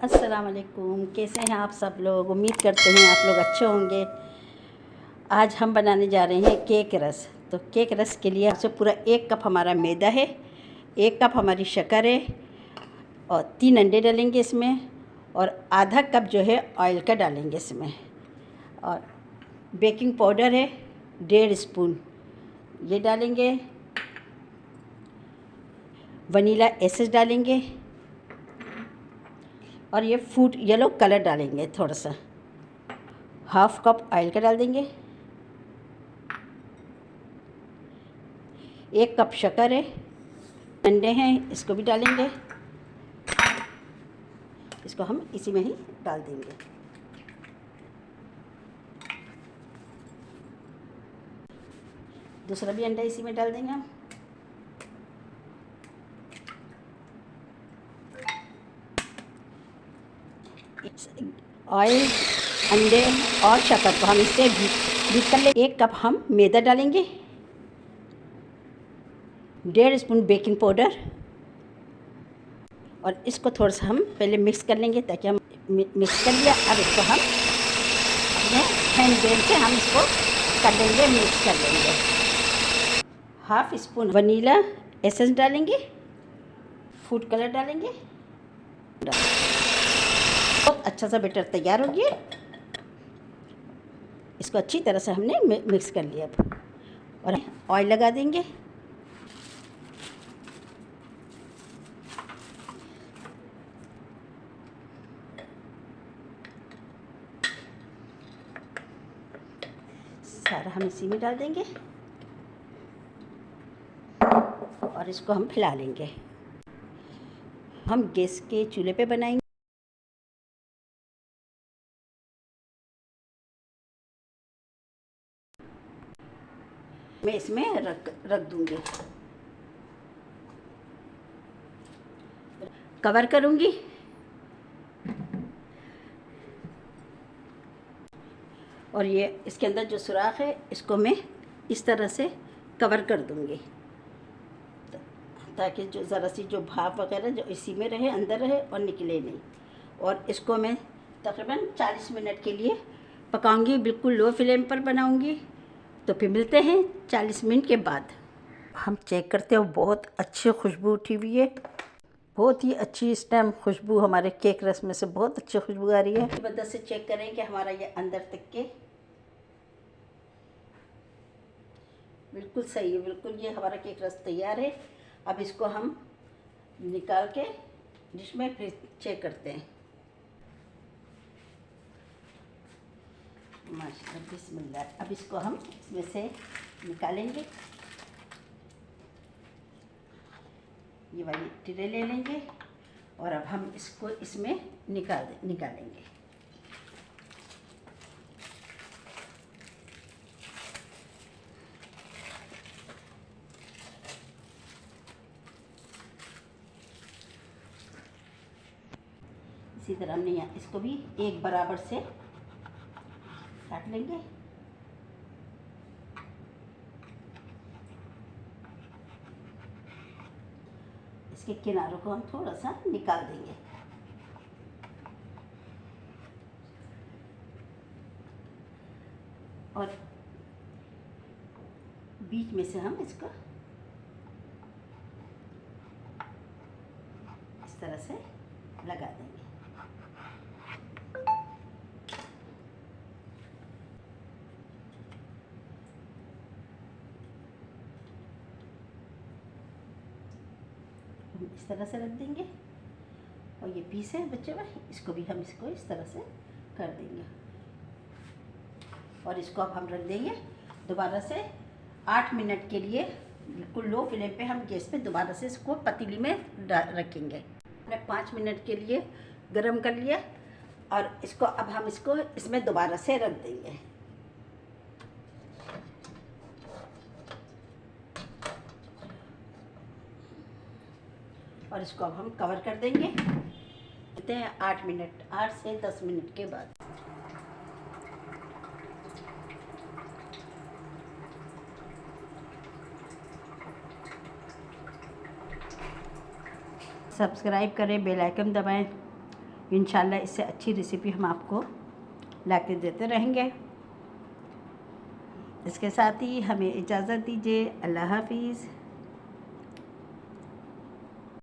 अस्सलाम वालेकुम। कैसे हैं आप सब लोग? उम्मीद करते हैं आप लोग अच्छे होंगे। आज हम बनाने जा रहे हैं केक रस। तो केक रस के लिए आपसे पूरा 1 कप हमारा मैदा है, 1 कप हमारी शक्कर है और 3 अंडे डालेंगे इसमें, और आधा कप जो है ऑयल का डालेंगे इसमें, और बेकिंग पाउडर है 1.5 स्पून ये डालेंगे, वनीला एसेंस डालेंगे, और ये फूड येलो कलर डालेंगे थोड़ा सा। 1/2 कप ऑयल का डाल देंगे, 1 कप शक्कर है, अंडे हैं इसको भी डालेंगे, इसको हम इसी में ही डाल देंगे। दूसरा भी अंडा इसी में डाल देंगे हम। ऑयल, अंडे और शक्कर को हम इससे बीट कर लेंगे। 1 कप हम मैदा डालेंगे, 1.5 स्पून बेकिंग पाउडर, और इसको थोड़ा सा हम पहले मिक्स कर लेंगे ताकि हम मिक्स कर लिया। अब इसको हम अपने हैंड बेल से हम इसको कर लेंगे, मिक्स कर लेंगे। 1/2 स्पून वनीला एसेंस डालेंगे, फूड कलर डालेंगे। बहुत अच्छा सा बैटर तैयार हो गया। इसको अच्छी तरह से हमने मिक्स कर लिया। अब और ऑयल लगा देंगे, सारा हम इसी में डाल देंगे और इसको हम फैला लेंगे। हम गैस के चूल्हे पे बनाएंगे। मैं इसमें रख दूंगी, कवर करूंगी, और ये इसके अंदर जो सुराख है इसको मैं इस तरह से कवर कर दूंगी ताकि जो ज़रा सी जो भाप वगैरह जो इसी में रहे, अंदर रहे और निकले नहीं। और इसको मैं तकरीबन 40 मिनट के लिए पकाऊंगी, बिल्कुल लो फ्लेम पर बनाऊंगी। तो फिर मिलते हैं 40 मिनट के बाद। हम चेक करते हैं, बहुत अच्छी खुशबू उठी हुई है, बहुत ही अच्छी इस टाइम खुशबू हमारे केक रस में से बहुत अच्छी खुशबू आ रही है। इसकी मदद से चेक करें कि हमारा ये अंदर तक के बिल्कुल सही है, बिल्कुल ये हमारा केक रस तैयार है। अब इसको हम निकाल के डिश में फिर चेक करते हैं। माशाअल्लाह, बिस्मिल्लाह। अब इसको हम इसमें से निकालेंगे, ये वाली ट्रे ले लेंगे और अब हम इसको इसमें निकालेंगे। इसी तरह हमने यहाँ इसको भी एक बराबर से काट लेंगे। इसके किनारों को हम थोड़ा सा निकाल देंगे, और बीच में से हम इसको इस तरह से लगा देंगे। इस तरह से रख देंगे, और ये पीस है बच्चे भाई, इसको भी हम इसको इस तरह से कर देंगे, और इसको अब हम रख देंगे दोबारा से 8 मिनट के लिए। बिल्कुल लो फ्लेम पे हम गैस पे दोबारा से इसको पतीली में रखेंगे। हमने 5 मिनट के लिए गरम कर लिया, और इसको अब हम इसको इसमें दोबारा से रख देंगे। और इसको अब हम कवर कर देंगे। कहते हैं 8 से 10 मिनट के बाद। सब्सक्राइब करें, बेल आइकन दबाएं इंशाल्लाह इससे अच्छी रेसिपी हम आपको ला के देते रहेंगे। इसके साथ ही हमें इजाज़त दीजिए। अल्लाह हाफिज़।